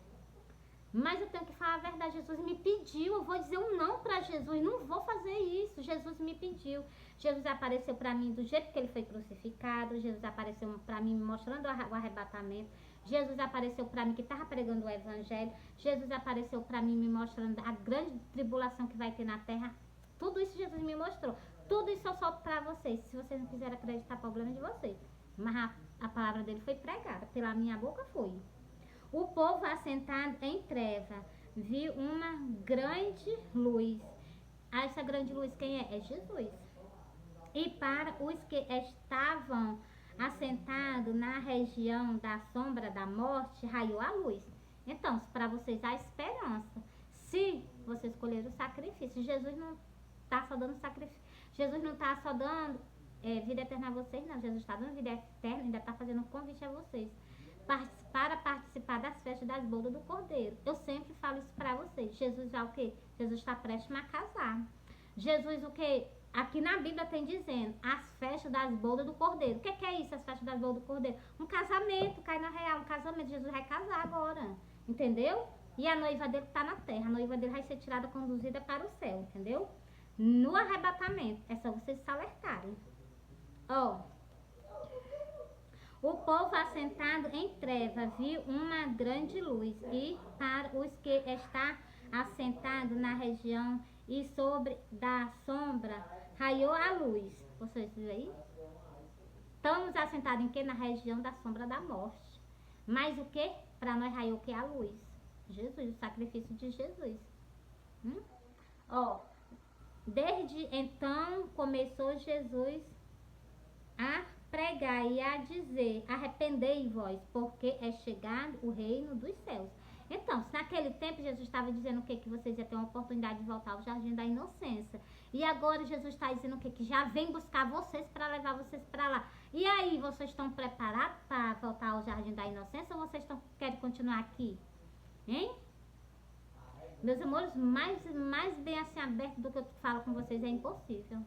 Mas eu tenho que falar a verdade. Jesus me pediu, eu vou dizer um não pra Jesus. Não vou fazer isso. Jesus me pediu. Jesus apareceu pra mim do jeito que ele foi crucificado. Jesus apareceu pra mim mostrando o arrebatamento. Jesus apareceu para mim que estava pregando o evangelho. Jesus apareceu para mim me mostrando a grande tribulação que vai ter na terra. Tudo isso Jesus me mostrou. Tudo isso eu solto para vocês. Se vocês não quiserem acreditar, problema de vocês. Mas a palavra dele foi pregada. Pela minha boca foi. O povo assentado em treva viu uma grande luz. Essa grande luz quem é? É Jesus. E para os que estavam assentado na região da sombra da morte, raiou a luz. Então, para vocês há esperança. Se você escolher o sacrifício, Jesus não está só dando sacrifício. Jesus não está só dando vida eterna a vocês, não. Jesus está dando vida eterna e ainda está fazendo um convite a vocês. Para participar das festas das bodas do Cordeiro. Eu sempre falo isso para vocês. Jesus já o quê? Jesus está prestes a casar. Jesus o quê? Aqui na Bíblia tem dizendo as festas das bodas do Cordeiro. O que é isso, as festas das bodas do Cordeiro? Um casamento, cai na real, um casamento. Jesus vai casar agora, entendeu? E a noiva dele está na terra. A noiva dele vai ser tirada, conduzida para o céu, entendeu? No arrebatamento. É só vocês se alertarem. Ó. O povo assentado em treva viu uma grande luz. E para os que está assentado na região e sobre da sombra, raiou a luz. Vocês viram aí? Estamos assentados em que? Na região da sombra da morte. Mas o que? Para nós raiou o que? A luz. Jesus, o sacrifício de Jesus. Ó, desde então começou Jesus a pregar e a dizer, arrependei-vos, porque é chegado o reino dos céus. Então, se naquele tempo Jesus estava dizendo o que? Que vocês iam ter uma oportunidade de voltar ao jardim da inocência. E agora Jesus está dizendo o que? Que já vem buscar vocês para levar vocês para lá. E aí, vocês estão preparados para voltar ao jardim da inocência ou vocês querem continuar aqui? Hein? Meus amores, mais bem assim aberto do que eu falo com vocês é impossível.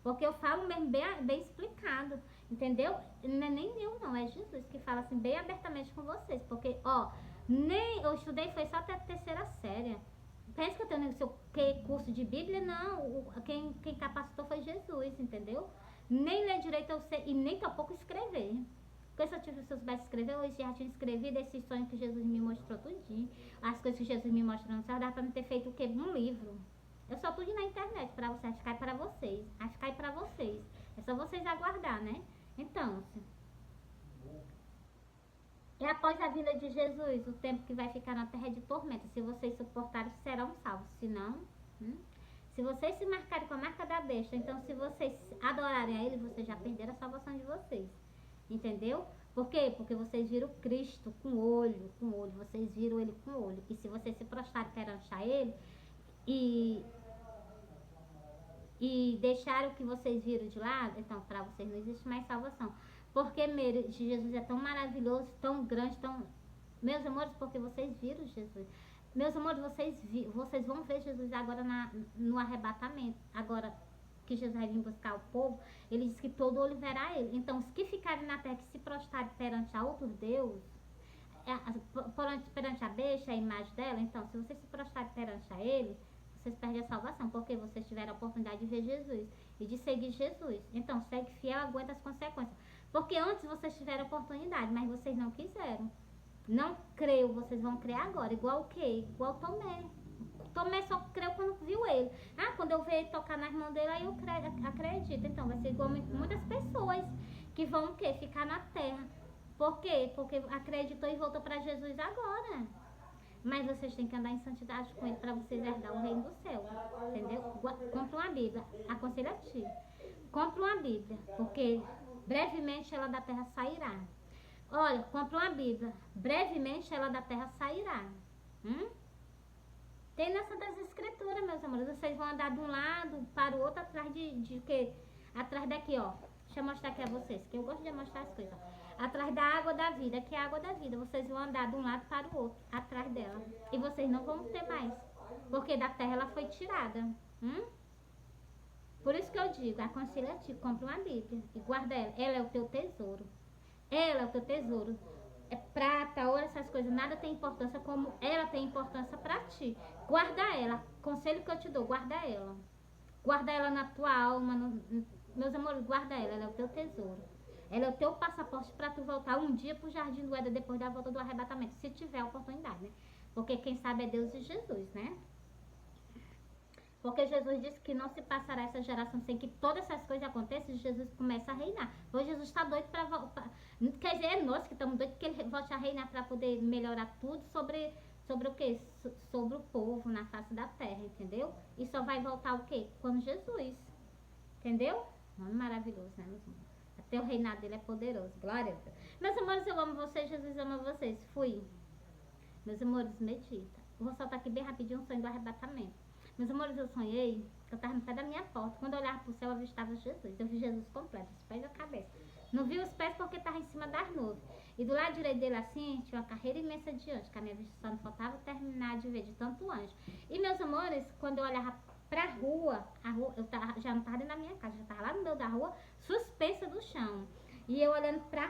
Porque eu falo mesmo bem explicado, entendeu? Não é nem eu não, é Jesus que fala assim bem abertamente com vocês. Porque, ó, Nem eu estudei, foi só até a terceira série. Pensa que eu tenho seu curso de Bíblia? Não, quem capacitou foi Jesus, entendeu? Nem ler direito eu sei, e nem tampouco escrever. Porque se eu soubesse escrever, eu já tinha escrevido esse sonho que Jesus me mostrou tudinho. As coisas que Jesus me mostrou no céu, dá pra me ter feito o quê? Um livro. Eu só tudo na internet pra vocês, acho que cai pra vocês. Acho que cai pra vocês. É só vocês aguardar, né? Então, é após a vinda de Jesus, o tempo que vai ficar na terra de tormenta. Se vocês suportarem, serão salvos. Se não, hum? Se vocês se marcarem com a marca da besta, então se vocês adorarem a ele, vocês já perderam a salvação de vocês. Entendeu? Por quê? Porque vocês viram Cristo com olho, vocês viram ele com olho. E se vocês se prostrarem perante a ele e, e deixaram o que vocês viram de lado, então para vocês não existe mais salvação. Porque Jesus é tão maravilhoso, tão grande, tão... Meus amores, porque vocês viram Jesus. Meus amores, vocês vão ver Jesus agora no arrebatamento. Agora que Jesus vai vir buscar o povo, ele diz que todo olho verá ele. Então, os que ficarem na terra, que se prostrarem perante a outros deuses, perante a besta, a imagem dela, então, se vocês se prostrarem perante a ele, vocês perdem a salvação, porque vocês tiveram a oportunidade de ver Jesus e de seguir Jesus. Então, segue fiel, aguenta as consequências. Porque antes vocês tiveram a oportunidade, mas vocês não quiseram. Não creu, vocês vão crer agora. Igual o quê? Igual Tomé. Tomé só creu quando viu ele. Ah, quando eu ver ele tocar nas mãos dele, aí eu acredito. Então, vai ser igual muitas pessoas que vão o quê? Ficar na terra. Por quê? Porque acreditou e voltou para Jesus agora. Mas vocês têm que andar em santidade com ele para vocês herdar o reino do céu. Entendeu? Compre uma Bíblia. Aconselho a ti. Compre uma Bíblia. Porque brevemente ela da terra sairá. Olha, compre uma Bíblia. Brevemente ela da terra sairá. Tem nessa das escrituras, meus amores. Vocês vão andar de um lado para o outro atrás de quê? Atrás daqui, ó. Deixa eu mostrar aqui a vocês, que eu gosto de mostrar as coisas. Atrás da água da vida, que é a água da vida. Vocês vão andar de um lado para o outro, atrás dela. E vocês não vão ter mais. Porque da terra ela foi tirada. Por isso que eu digo, aconselho a ti, compra uma Bíblia e guarda ela. Ela é o teu tesouro. Ela é o teu tesouro. É prata, ouro, essas coisas, nada tem importância como ela tem importância pra ti. Guarda ela. Conselho que eu te dou, guarda ela. Guarda ela na tua alma. Meus amores, guarda ela. Ela é o teu tesouro. Ela é o teu passaporte pra tu voltar um dia pro Jardim do Éden depois da volta do arrebatamento. Se tiver oportunidade, né? Porque quem sabe é Deus e Jesus, né? Porque Jesus disse que não se passará essa geração sem que todas essas coisas aconteçam e Jesus começa a reinar. Hoje Jesus está doido para voltar. Quer dizer, é nós que estamos doidos que ele volte a reinar para poder melhorar tudo sobre o quê? Sobre o povo na face da terra, entendeu? E só vai voltar o quê? Quando Jesus. Entendeu? Maravilhoso, né, meus amores? Até o reinado dele é poderoso. Glória a Deus. Meus amores, eu amo vocês, Jesus ama vocês. Fui. Meus amores, medita. Vou soltar aqui bem rapidinho um sonho do arrebatamento. Meus amores, eu sonhei que eu estava no pé da minha porta. Quando eu olhava para o céu, eu avistava Jesus. Eu vi Jesus completo, os pés e a cabeça. Não vi os pés porque estava em cima das nuvens. E do lado direito dele, assim, tinha uma carreira imensa de anjos, que a minha vista só não faltava terminar de ver de tanto anjo. E, meus amores, quando eu olhava para a rua, eu já não estava dentro da minha casa, já estava lá no meio da rua, suspensa do chão. E eu olhando para a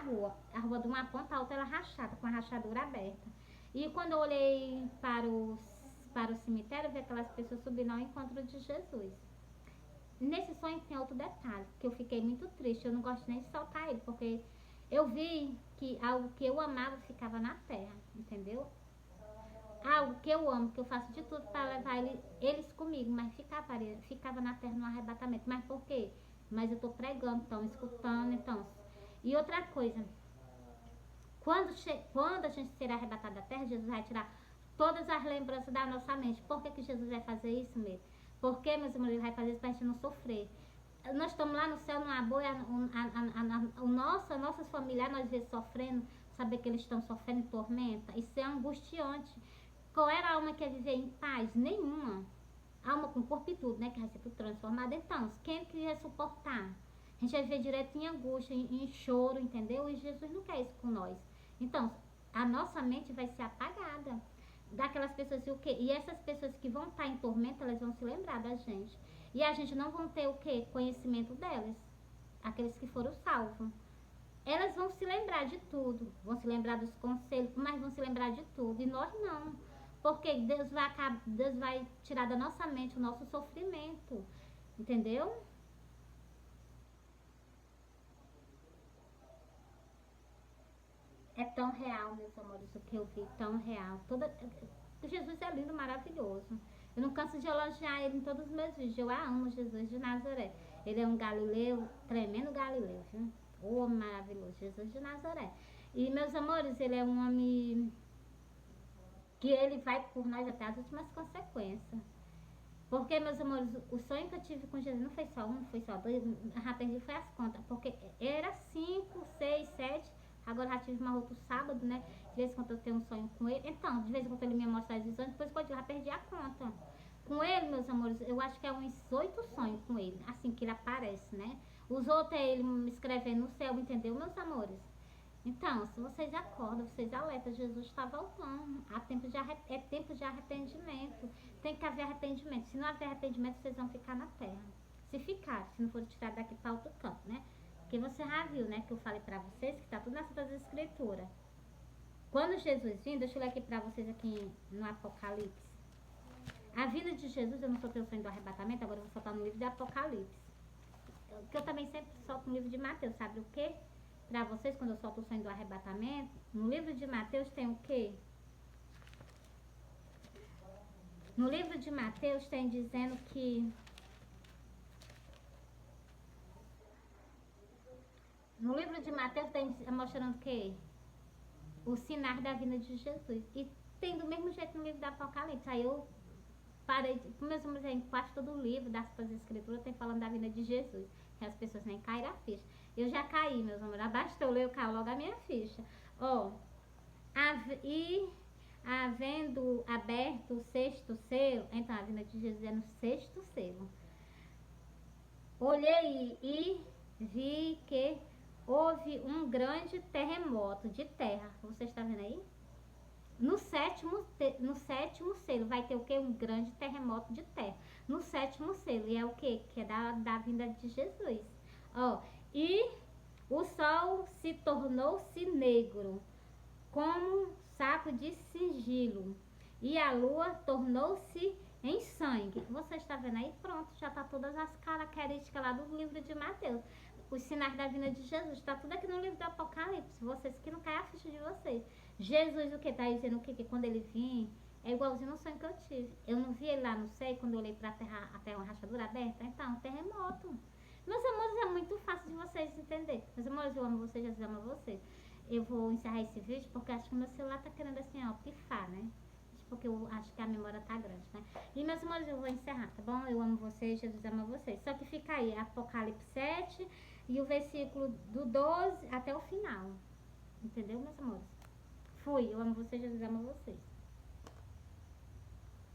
rua de uma ponta a outra, ela rachada, com a rachadura aberta. E quando eu olhei para o cemitério, eu vi aquelas pessoas subindo ao encontro de Jesus. Nesse sonho tem outro detalhe, que eu fiquei muito triste, eu não gosto nem de soltar ele, porque eu vi que algo que eu amava ficava na terra, entendeu? Algo que eu amo, que eu faço de tudo para levar eles comigo, mas ficava na terra no arrebatamento. Mas por quê? Mas eu estou pregando, estão escutando, então. E outra coisa, quando a gente será arrebatado da terra, Jesus vai tirar todas as lembranças da nossa mente. Por que Jesus vai fazer isso mesmo? Porque, meus amores, ele vai fazer isso para a gente não sofrer. Nós estamos lá no céu, numa boa, nossas familiares, nós vemos sofrendo, saber que eles estão sofrendo em tormenta, isso é angustiante. Qual era a alma que ia viver em paz? Nenhuma. Alma com corpo e tudo, né? Que vai ser tudo transformado. Então, quem que ia suportar? A gente vai viver direto em angústia, em choro, entendeu? E Jesus não quer isso com nós. Então, a nossa mente vai ser apagada. Daquelas pessoas e o quê? E essas pessoas que vão estar em tormento, elas vão se lembrar da gente. E a gente não vão ter o quê? Conhecimento delas. Aqueles que foram salvos. Elas vão se lembrar de tudo, vão se lembrar dos conselhos, mas vão se lembrar de tudo. E nós não. Porque Deus vai tirar da nossa mente o nosso sofrimento. Entendeu? É tão real, meus amores, o que eu vi, tão real. Jesus é lindo, maravilhoso. Eu não canso de elogiar ele em todos os meus vídeos. Eu amo Jesus de Nazaré. Ele é um galileu, tremendo galileu, viu? O homem maravilhoso, Jesus de Nazaré. E, meus amores, ele é um homem que ele vai por nós até as últimas consequências. Porque, meus amores, o sonho que eu tive com Jesus não foi só um, não foi só dois, já perdi foi as contas. Porque era 5, 6, 7. Agora já tive uma outro sábado, né? De vez em quando eu tenho um sonho com ele. Então, de vez em quando ele me mostra as visões, depois quando eu já perdi a conta. Com ele, meus amores, eu acho que é uns 8 sonhos com ele, assim que ele aparece, né? Os outros é ele me escrevendo no céu, entendeu, meus amores? Então, se vocês acordam, vocês alertam, Jesus está voltando. É tempo de arrependimento. Tem que haver arrependimento. Se não haver arrependimento, vocês vão ficar na terra. Se ficar, se não for tirar daqui para outro canto, né? Porque você já viu, né? Que eu falei para vocês que está tudo nessa das escrituras. Quando Jesus vir, deixa eu ler aqui para vocês aqui no Apocalipse. A vinda de Jesus, eu não soltei o sonho do arrebatamento, agora eu vou soltar no livro de Apocalipse. Que eu também sempre solto no livro de Mateus, sabe o quê? Para vocês, quando eu solto o sonho do arrebatamento, no livro de Mateus tem o quê? No livro de Mateus tem dizendo que... No livro de Mateus tem mostrando o quê? Os sinais da vinda de Jesus. E tem do mesmo jeito no livro do Apocalipse. Aí eu parei, meus amigos, em quase todo o livro das escrituras tem falando da vinda de Jesus. Que as pessoas nem caíram a ficha. Eu já caí, meus amores. Abastou, eu caio logo a minha ficha. Ó, e havendo aberto o sexto selo, então a vinda de Jesus é no sexto selo. Olhei e vi que houve um grande terremoto de terra. Você está vendo aí? No sétimo selo vai ter o que? Um grande terremoto de terra. No sétimo selo. E é o que? Que é da vinda de Jesus. Ó, e o sol se tornou-se negro, como saco de sigilo. E a lua tornou-se em sangue. Você está vendo aí? Pronto, já está todas as características lá do livro de Mateus. Os sinais da vinda de Jesus. Está tudo aqui no livro do Apocalipse. Vocês que não caem a ficha de vocês. Jesus, o que? Está dizendo o que? Que quando ele vir, é igualzinho no sonho que eu tive. Eu não vi ele lá no céu, quando eu olhei para a terra, uma rachadura aberta. Então, terremoto. Meus amores, é muito fácil de vocês entenderem. Meus amores, eu amo vocês, Jesus ama vocês. Eu vou encerrar esse vídeo porque acho que o meu celular tá querendo assim, ó, pifar, né? Porque eu acho que a memória tá grande, né? E meus amores, eu vou encerrar, tá bom? Eu amo vocês, Jesus ama vocês. Só que fica aí, Apocalipse 7 e o versículo do 12 até o final. Entendeu, meus amores? Fui, eu amo vocês, Jesus ama vocês.